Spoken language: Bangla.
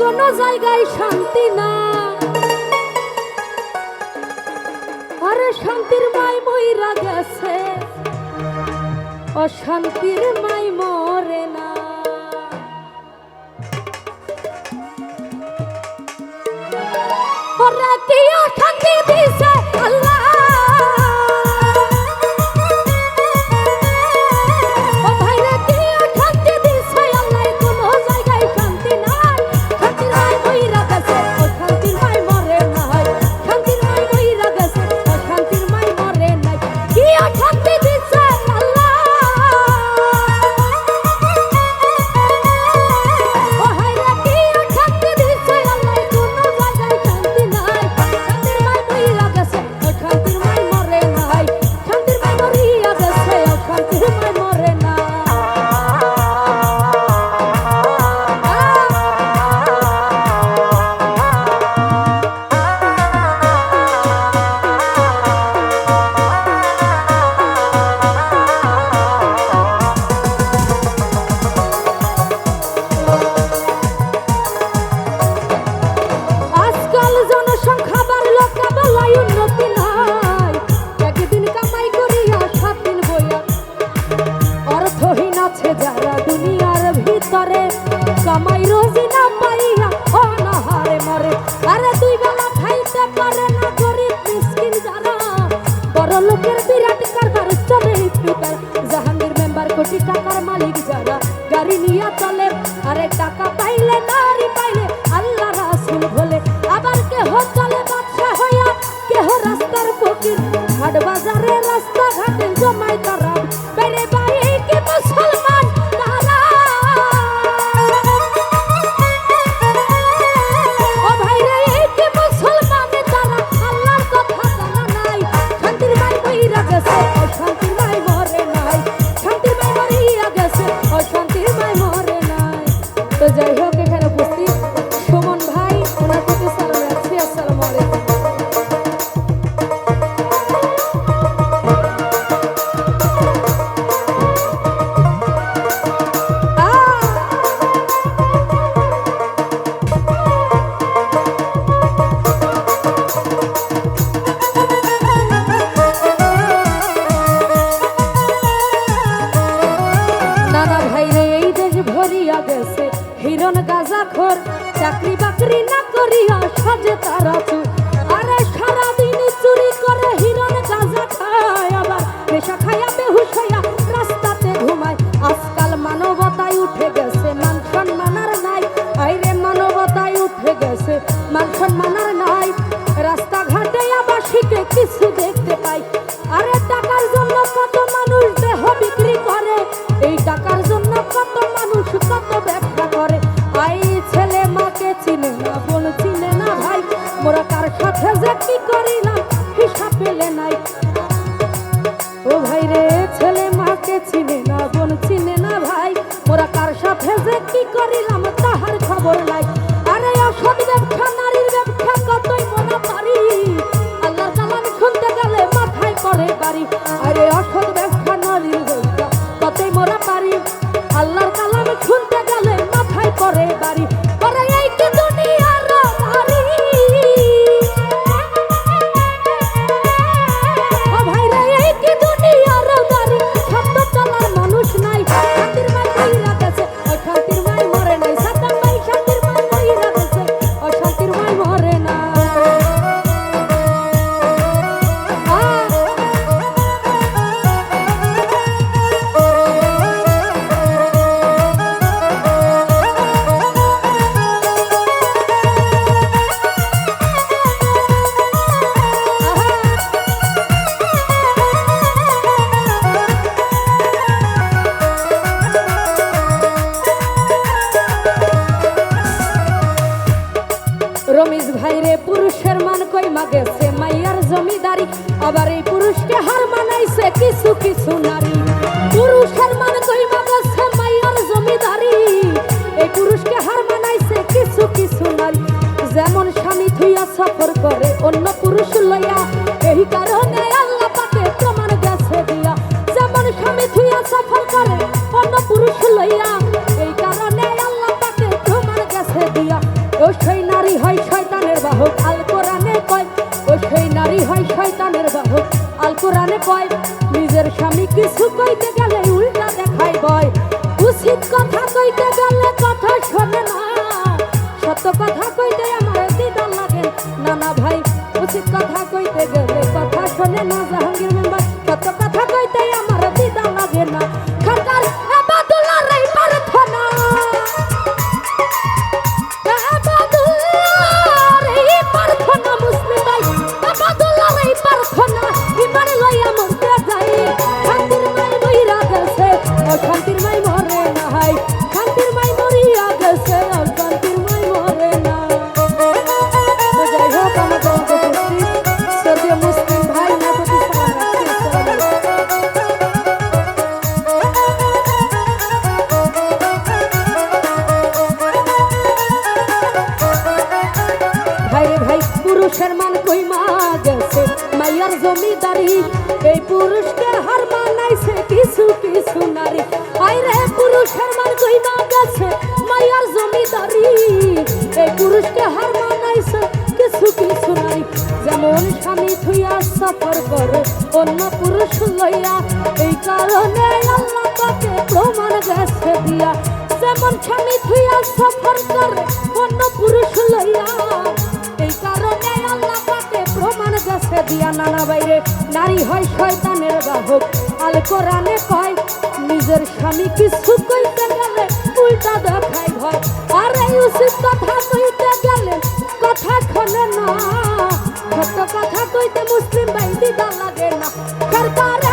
কোনো জায়গায় শান্তি না, আরে শান্তির মাই মইরা গেছে, অশান্তির মাই মরে না। ওরা কি অশান্তি দিছে আল্লাহ, কামাই রোজি না পাইয়া অনাহারে মরে। আরে দুই বেলা খাইতে পারে না গরিব মিসকিন যারা, বড় লোকের বিরাট কারবার চলে ফিতার। জাহাঙ্গীর মেম্বার কোটি টাকার মালিক যারা, গাড়ি নিয়ে চলে। আরে টাকা পাইলে নারী পাইলে আল্লাহ রাসূল বলে। আবার কেহ চলে বাদশা হইয়া, কেহ রাস্তার ফকির। হাট বাজারে রাস্তা ঘাটে জমায় তারা, বেড়ে বাড়ি কি মুসলমান তারা। তো যাই হোক, এখানে উপস্থিত সুমন ভাই, ওনার প্রতি সালাম রাখছি। আসসালামু আলাইকুম। নানা ভাই রে, এই দেশ ভরিয়া গেছে হিরণ গাঁজাখোর, চাকরি বাকরি না করিয়া সাজে তারা চুর। আরে সারাদিন চুরি করে হিরণ গাঁজা খায়, আবার নেশা খাইয়া বেহুশ হইয়া রাস্তাতে ঘুমায়। আজকাল মানবতায় উঠে গেছে মান সম্মান আর নাই। আইরে মানবতায় উঠে গেছে মান সম্মান আর নাই। রাস্তাঘাটে আবাসিকে কিছু দেখতে পাই। আরে টাকার জন্য কত মানুষ দেহ বিক্রি করে, এই টাকার জন্য কত মানুষ কত ব্যবসা করে। আই ছেলে মাকে চিনে না, বোন চিনে না ভাই, মোরা কার সাথে যে কি করিলাম হিসাব পেলে নাই। ও ভাই রে, ছেলে মাকে চিনে না, বোন চিনে না ভাই, মোরা কার সাথে যে কি করিলাম তাহার খবর নাই। আরে অসৎ ব্যবসা, নারীর ব্যবসা কতই মনে পারি, আল্লাহর কালাম শুনতে গেলে মাথায় করে বাড়ি। আরে অসৎ ব্যবসা, নারীর ব্যবসা কতই মোরা পারি, আল্লাহর কালাম শুনতে গেলে মাথায় করে বাড়ি। পরে এই কি দুনিয়ার বাড়ি, ও ভাই রে, এই কি দুনিয়ার বাড়ি, শব্দ চলার মানুষ নাই। শান্তির মাই মইরা গেছে, অশান্তির মাই মরে নাই। সাদ্দাম ভাই, শান্তির মাই মইরা গেছে, অশান্তির মাই মরে না। রমিজ ভাই রে, পুরুষের মান কই মাগেছে মাইয়ার জমিদারি, আবার এই পুরুষকে হার মানাইছে কিছু কিছু নারী। পুরুষের মান কই মাগেছে মাইয়ার জমিদারি, এই পুরুষকে হার মানাইছে কিছু কিছু নারী। যেমন স্বামী থুইয়া সফর করে অন্য পুরুষ লইয়া, এই কারণে আল্লাহ পাকে প্রমাণ গেছে দিয়া। যেমন স্বামী থুইয়া সফর করে অন্য পুরুষ লইয়া, এই কারণে আল্লাহ পাকে প্রমাণ গেছে দিয়া। কোরআনে কয় নিজের স্বামী কিছু কইতে গেলে উল্টা দেখায় ভয় উচিত কথা কইতে গেলে কথা শোনে না সত্য কথা কইতে আমার দিদা লাগে না না ভাই উচিত কথা কইতে গেলে কথা শোনে না জাহাঙ্গীর মেম্বার সত্য কথা কইতে আমার দিদা লাগে না সরকার আবাদুল্লাহর এই প্রার্থনা আবাদুল্লাহর এই প্রার্থনা মুসলিম ভাই আবাদুল্লাহর এই প্রার্থনা ইমান লইয়া মরতে যাই শান্তির মাই মইরা গেছে শান্তির মাই মরে না হাই শান্তির মাই মরিয়া গেছে শান্তির মাই মরে না যাই হোক আমাদের উপস্থিত সর্বীয় মুসলিম ভাই না প্রতি ভাইরে ভাই পুরুষের মান কইমা গেছে মাইয়ার জমিদারি এই পুরুষকে হার মানাইছে কিছু কিছু নারী আইরে পুরুষের মান কইমা গেছে মাইয়ার জমিদারি এই পুরুষকে হার মানাইছে কিছু কিছু নারী যেমন স্বামী থুইয়া সফর করে অন্য পুরুষ লইয়া এই কারণে আল্লাহ তাকে প্রমাণ গেছে দিয়া যেমন স্বামী থুইয়া সফর করে অন্য পুরুষ লইয়া এই কারণে আল্লাহ তাকে প্রমাণ গেছে দিয়া নানা বাইরে নারী হয় শয়তানের বাহক আল কোরআনে কয় নিজের স্বামী কিছু কইতে গেলে উল্টা দেখায় ভয় আর এই উচিত কথা কইতে গেলে কথা শোনে না সত্য কথা কইতে মুসলিম ভাই দিদা লাগে না সরকার